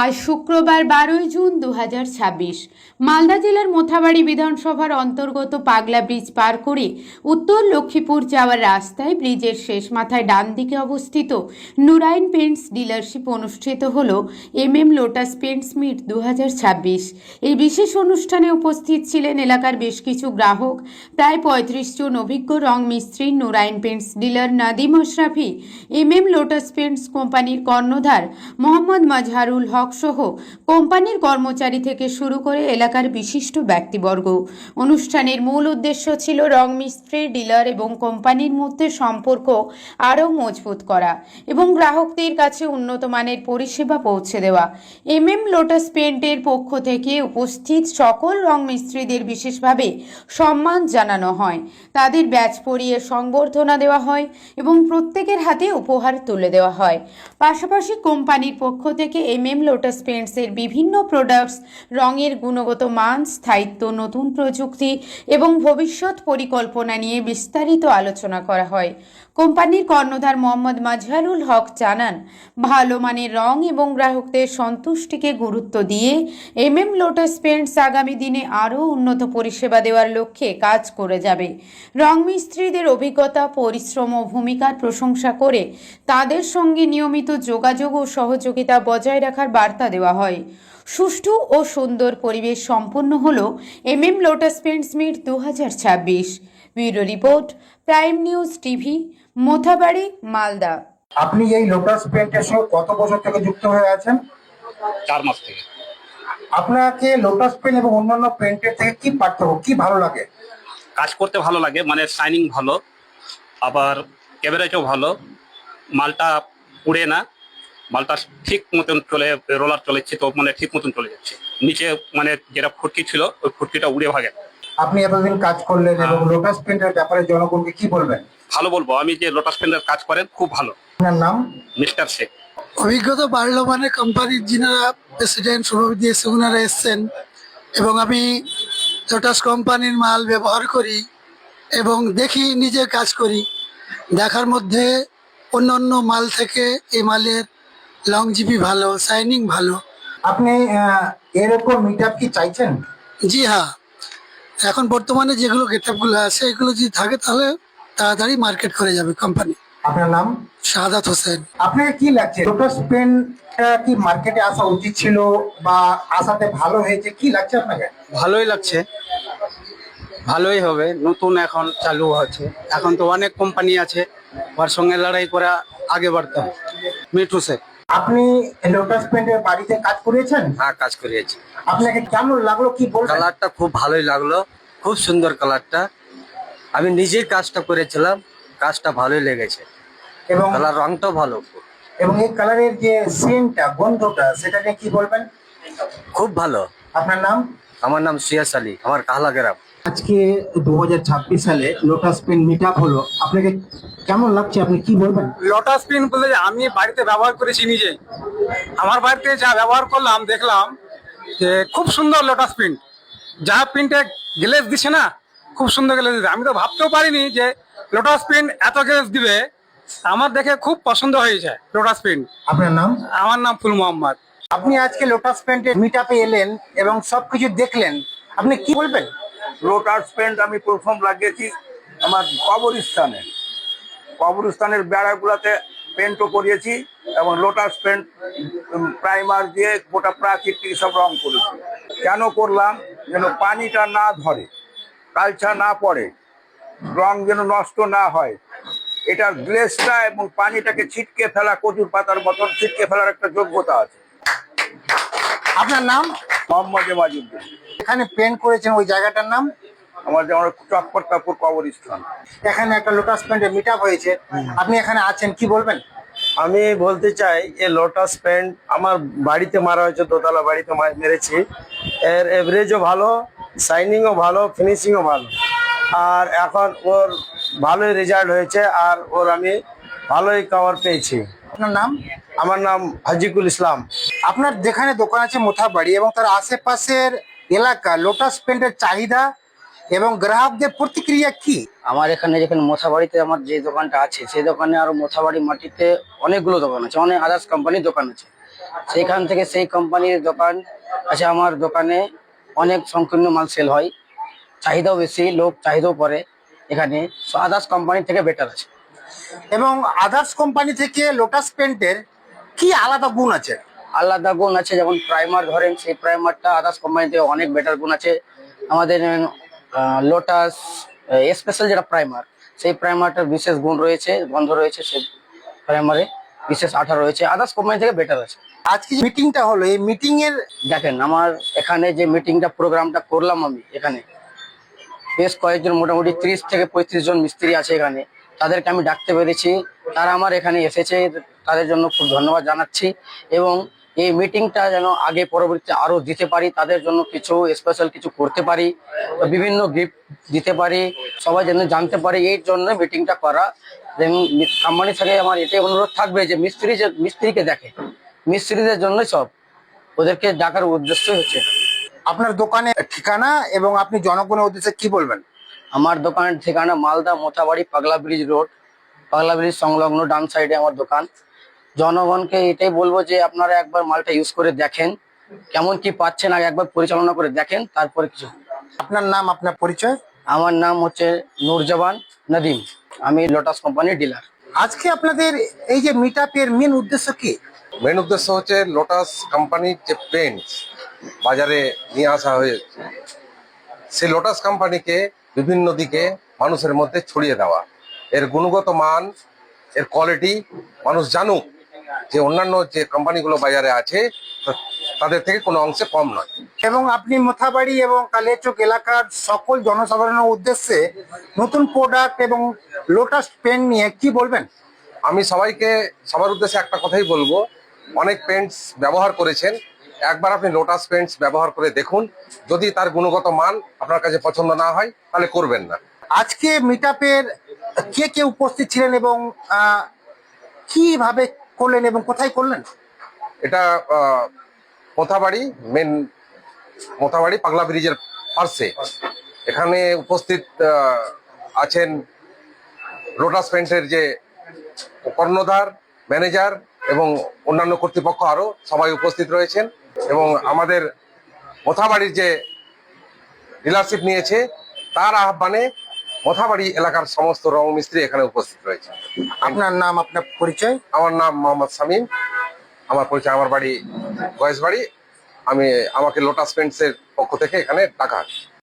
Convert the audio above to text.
আজ শুক্রবার 12 জুন 2026 মালদা জেলার মোথাবাড়ি বিধানসভার অন্তর্গত পাগলা ব্রিজ পার করে উত্তর লক্ষ্মীপুর যাওয়ার রাস্তায় ব্রিজের শেষ মাথায় ডান দিকে অবস্থিত নুরাইন পেন্টস ডিলারশিপ অনুষ্ঠিত হল লোটাস পেন্টস মিট 2026। এই বিশেষ অনুষ্ঠানে উপস্থিত ছিলেন এলাকার বেশ কিছু গ্রাহক, প্রায় 35 জন অভিজ্ঞ রং মিস্ত্রি, Nurain paints dealer Nadim Ashrafi, lotus paints কোম্পানির কর্ণধার মোহাম্মদ মাজহারুল হক সহ কোম্পানির কর্মচারী থেকে শুরু করে এলাকার বিশিষ্ট ব্যক্তিবর্গ। অনুষ্ঠানের মূল উদ্দেশ্য ছিল রং মিস্ত্রি, ডিলার এবং কোম্পানির মধ্যে সম্পর্ক আরও মজবুত করা এবং গ্রাহকদের কাছে উন্নত মানের পরিষেবা পৌঁছে দেওয়া। লোটাস পেন্টের পক্ষ থেকে উপস্থিত সকল রং মিস্ত্রিদের বিশেষভাবে সম্মান জানানো হয়, তাদের ব্যাচ পরিয়ে সংবর্ধনা দেওয়া হয় এবং প্রত্যেকের হাতে উপহার তুলে দেওয়া হয়। পাশাপাশি কোম্পানির পক্ষ থেকে লোটাস পেন্টসের বিভিন্ন প্রোডাক্টস, রঙের গুণগত মান, স্থায়িত্ব, নতুন প্রযুক্তি এবং ভবিষ্যৎ পরিকল্পনা নিয়ে বিস্তারিত আলোচনা করা হয়। কোম্পানির কর্ণধার মোহাম্মদ মাজহারুল হক জানান, ভালো মানের রং এবং গ্রাহকদের সন্তুষ্টিকে গুরুত্ব দিয়ে লোটাস পেন্টস আগামী দিনে আরও উন্নত পরিষেবা দেওয়ার লক্ষ্যে কাজ করে যাবে। রং মিস্ত্রিদের অভিজ্ঞতা, পরিশ্রম ও ভূমিকার প্রশংসা করে তাদের সঙ্গে নিয়মিত যোগাযোগ ও সহযোগিতা বজায় রাখার বার্তা দেওয়া হয়। সুষ্ঠু ও সুন্দর পরিবেশ সম্পন্ন হল Lotus Paints meet 2026। Bureau report, Prime News TV, Mothabari, Malda. আপনি এই লোটাস পেন্টের সঙ্গে কত বছর থেকে যুক্ত হয়ে আছেন? 4 মাস থেকে। আপনাকে লোটাস পেন্ট এবং অন্যান্য পেন্টের থেকে কি পার্থক্য, কি ভালো লাগে? কাজ করতে ভালো লাগে, মানে শাইনিং ভালো, আবার এভারেজও ভালো, মালটা উড়ে না, মালটা ঠিক মতন চলে, রোলার চলেছে তো মানে ঠিক মতন চলে যাচ্ছে। নিচে মানে যেটা ফুটকি ছিল ওই ফুটকিটা উড়ে ভাগে। আপনি এতদিন কাজ করলেন এবং লোটাস পেন্টের ব্যাপারে জনগণকে কি বলবেন? ভালো বলবো, আমি যে লোটাস পেন্টের কাজ করেন খুব ভালো। আপনার নাম? মিস্টার শেখ। অভিজ্ঞতা বাড়লো মানে কোম্পানির যিনারা প্রেসিডেন্ট, সভাপতি এসে ওনারা এসছেন এবং আমি লোটাস কোম্পানির মাল ব্যবহার করি এবং দেখি, নিজে কাজ করি, দেখার মধ্যে অন্য অন্য মাল থেকে এই মালের লংজিভি ভালো, শাইনিং ভালো। আপনি এর উপর মিট আপ কি চাইছেন? জি হ্যাঁ, এখন বর্তমানে যেগুলো গেটআপগুলো আছে এগুলো যদি থাকে তাহলে তাড়াতাড়ি মার্কেট করে যাবে কোম্পানি। আপনার নাম? শাহাদাত হোসেন। আপনাকে কি লাগছে, লোটাস পেন্ট কি মার্কেটে আসা উচিত ছিল বা আসাতে ভালো হয়েছে, কি লাগছে আপনাকে? ভালোই লাগছে, ভালোই হবে। নতুন এখন চালু হচ্ছে, এখন তো অনেক কোম্পানি আছে, ওর সঙ্গে লড়াই করে আগে বাড়তে হবে। মিঠু শেখ। আপনি লোটাস পেন্টের বাড়িতে কাজ করেছেন? হ্যাঁ, কাজ করিয়েছি। আপনাকে কেমন লাগলো, কি বলবেন? কালারটা খুব ভালোই লাগলো, খুব সুন্দর কালারটা। আমি নিজেই কাজটা করেছিলাম, কাজটা ভালোই লেগেছে এবং কালার, রংটাও ভালো। এবং এই কালারের যে সেন্টটা, গন্ধটা, সেটা নিয়ে কি বলবেন? খুব ভালো। আপনার নাম? আমার নাম সিয়াস আলী, আমার কাহলা গ্রাম। আজকে 2026 সালে লোটাস পেন মিট আপ হলো, আপনাকে কেমন লাগছে, আপনি কি বলবেন? লোটাস পেন বলে আমি বাড়িতে ব্যবহার করেছি নিজে। আমার বাড়িতে যা ব্যবহার করলাম দেখলাম যে খুব সুন্দর লোটাস প্রিন্ট, যা প্রিন্টে গ্লেজ দিছে না, খুব সুন্দর গ্লেজ দিচ্ছে। আমি তো ভাবতেও পারিনি যে লোটাস প্রিন্ট এত গ্লেজ দিবে। আমার দেখে খুব পছন্দ হয়েছে লোটাস প্রিন্ট। আপনার নাম? আমার নাম ফুল মোহাম্মদ। আপনি আজকে লোটাস পেন্টের মিট আপে এলেন এবং সবকিছু দেখলেন, আপনি কি বলবেন? লোটাস পেন্ট আমি প্রথম লাগিয়েছি আমার কবরস্থানের বেড়াগুলোতে পেন্টও করিয়েছি এবং লোটাস পেন্ট প্রাইমার দিয়ে গোটা প্রাকৃতিক সব রং করেছি। কেন করলাম? যেন পানিটা না ধরে, কালচা না পড়ে, রং যেন নষ্ট না হয়। এটার গ্লেসটা এবং পানিটাকে ছিটকে ফেলা, কচুর পাতার মতন ছিটকে ফেলার একটা যোগ্যতা আছে। আপনার নাম? মোহাম্মদ এমাজউদ্দিন। এখানে পেন্ট করেছেন, ওই জায়গাটার নাম? আমার যেমন চক্করতাপুর কবরস্থান। এখানে একটা লোটাস পেন্টের মিট আপ হয়েছে, আপনি এখানে আছেন, কি বলবেন? আমি বলতে চাই, এই লোটাস পেন্ট আমার বাড়িতে মারা হয়েছে, দোতলা বাড়িতে মেরেছি। এর এভারেজও ভালো, শাইনিংও ভালো, ফিনিশিংও ভালো, আর এখন ওর ভালোই রেজাল্ট হয়েছে, আর ওর আমি ভালোই কভার পেয়েছি। আপনার নাম? আমার নাম হাজিকুল ইসলাম। আপনার যেখানে দোকান আছে মোথাবাড়ি এবং তার আশেপাশের এলাকা, লোটাস পেন্টের চাহিদা এবং গ্রাহকদের প্রতিক্রিয়া কি? আমার এখানে যেখানে মোথাবাড়িতে আমার যে দোকানটা আছে সেই দোকানে আরো মোথাবাড়ি মাটিতে অনেকগুলো দোকান আছে, অনেক আদার্স কোম্পানির দোকান আছে। সেইখান থেকে সেই কোম্পানির দোকান আছে, আমার দোকানে অনেক সংকীর্ণ মাল সেল হয়, চাহিদাও বেশি, লোক চাহিদাও পড়ে এখানে, আদার্স কোম্পানি থেকে বেটার আছে। এবং আদার্স কোম্পানি থেকে লোটাস পেন্টের কি আলাদা গুণ আছে? আলাদা গুণ আছে, যেমন প্রাইমার ধরেন, সেই প্রাইমারটা আদার্স কোম্পানি থেকে অনেক বেটার গুণ আছে। আমাদের লোটাস স্পেশাল যেটা প্রাইমার, সেই প্রাইমারটার বিশেষ গুণ রয়েছে, গন্ধ রয়েছে, সেই প্রাইমারে বিশেষ আঠা রয়েছে, আদার্স কোম্পানি থেকে বেটার আছে। আজকে যে মিটিংটা হলো, এই মিটিং এর দেখেন আমার এখানে যে মিটিংটা প্রোগ্রামটা করলাম, আমি এখানে বেশ কয়েকজন, মোটামুটি 30 থেকে 35 জন মিস্ত্রি আছে এখানে, তাদেরকে আমি ডাকতে পেরেছি, তারা আমার এখানে এসেছে, তাদের জন্য খুব ধন্যবাদ জানাচ্ছি। এবং এই মিটিংটা যেন আগে পরবর্তীতে আরো দিতে পারি, তাদের জন্য কিছু স্পেশাল কিছু করতে পারি, বিভিন্ন গিফট দিতে পারি, সবাই যেন জানতে পারে, এই জন্য মিটিংটা করা। কোম্পানি থেকে আমার এটাই অনুরোধ থাকবে যে মিস্ত্রিকে দেখে, মিস্ত্রিদের জন্য সব, ওদেরকে ডাকার উদ্দেশ্য হচ্ছে। আপনার দোকানের ঠিকানা এবং আপনি জনগণের উদ্দেশ্যে কি বলবেন? আমার দোকানের ঠিকানা মালদা মোথাবাড়ি পাগলা ব্রিজ রোড, পাগলা ব্রিজ সংলগ্ন ডান সাইডে আমার দোকান। জনগণকে এটাই বলবো যে আপনারা একবার মালটা ইউজ করে দেখেন, কেমন কি পাচ্ছেন, আগে একবার পরিচালনা করে দেখেন, তারপরে কিছু। আপনার নাম, আপনার পরিচয়? আমার নাম হচ্ছে নূরজাহান নদীম, আমি লোটাস কোম্পানির ডিলার। আজকে আপনাদের এই যে মিট আপের মেন উদ্দেশ্য কি? মেন উদ্দেশ্য হচ্ছে লোটাস কোম্পানির যে পেন্টস বাজারে নিয়ে আসা হয়েছে, সেই লোটাস কোম্পানিকে বিভিন্ন দিকে মানুষের মধ্যে ছড়িয়ে দেওয়া, এর গুণগত মান, এর কোয়ালিটি মানুষ জানুক যে অন্যান্য যে কোম্পানিগুলো বাজারে আছে তাদের থেকে কোনো অংশে কম নয়। এবং আপনি মোথাবাড়ি এবং কালিয়াচক এলাকার সকল জনসাধারণের উদ্দেশ্যে নতুন প্রোডাক্ট এবং লোটাস পেন নিয়ে কি বলবেন? আমি সবার উদ্দেশ্যে একটা কথাই বলবো, অনেক পেন্টস ব্যবহার করেছেন, একবার আপনি লোটাস পেন্টস ব্যবহার করে দেখুন, যদি তার গুণগত মান আপনার কাছে পছন্দ না হয় তাহলে করবেন না। আজকে মিট আপের কে কে উপস্থিত ছিলেন এবং কিভাবে করলেন এবং কোথায় করলেন? এটা মোথাবাড়ি পাগলা ব্রিজের পার্শ্বে। এখানে উপস্থিত আছেন লোটাস পেন্টের যে কর্ণধার, ম্যানেজার এবং অন্যান্য কর্তৃপক্ষ, আরো সবাই উপস্থিত রয়েছেন। এবং আমাদের মোথাবাড়ির যে ডিলারশিপ নিয়েছে তার আহ্বানে মোথাবাড়ি এলাকার সমস্ত রং মিস্ত্রি এখানে উপস্থিত রয়েছে। আপনার নাম, আপনার পরিচয়? আমার নাম মোহাম্মদ শামীম, আমার পরিচয়, আমার বাড়ি গয়েশবাড়ি, আমাকে লোটাস পেন্টসের পক্ষ থেকে এখানে ডাকা হয়।